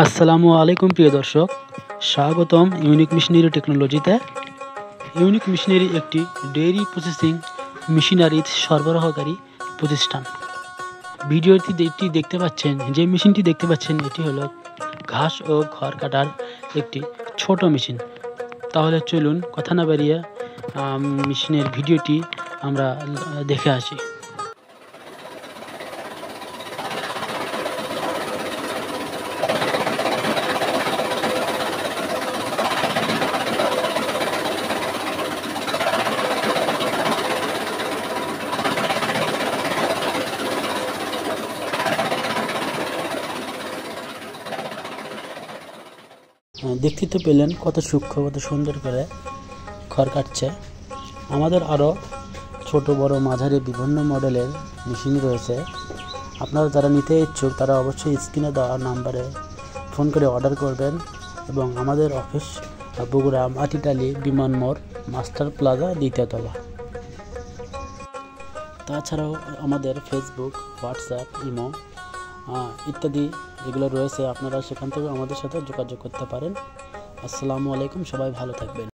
আসসালামু আলাইকুম প্রিয় দর্শক, স্বাগতম ইউনিক মেশিনারি টেকনোলজিতে। ইউনিক মেশিনারি একটি ডেইরি প্রসেসিং মেশিনারি সরবরাহকারী প্রতিষ্ঠান। ভিডিওটি দেখতে পাচ্ছেন, যে মেশিনটি দেখতে পাচ্ছেন এটি হলো ঘাস ও খড় কাটার একটি ছোট মেশিন। তাহলে চলুন কথা না বাড়িয়ে মেশিনের ভিডিওটি আমরা দেখে আসি। দেখতে তো পেলেন কত সূক্ষ্ম, কত সুন্দর করে খড় কাটছে। আমাদের আরও ছোট বড় মাঝারি বিভিন্ন মডেলের মেশিন রয়েছে। আপনারা যারা নিতে ইচ্ছুক তারা অবশ্যই স্ক্রিনে দেওয়া নাম্বারে ফোন করে অর্ডার করবেন এবং আমাদের অফিস বগুড়া মাটিটালি বিমান মোড়, মাস্টার প্লাজা, দ্বিতীয় তলা। তাছাড়াও আমাদের ফেসবুক, হোয়াটসঅ্যাপ, ইমো ইত্যাদি যেগুলো রয়েছে, আপনারা সেখান থেকে আমাদের সাথে যোগাযোগ করতে পারেন। আসসালামু আলাইকুম, সবাই ভালো থাকবেন।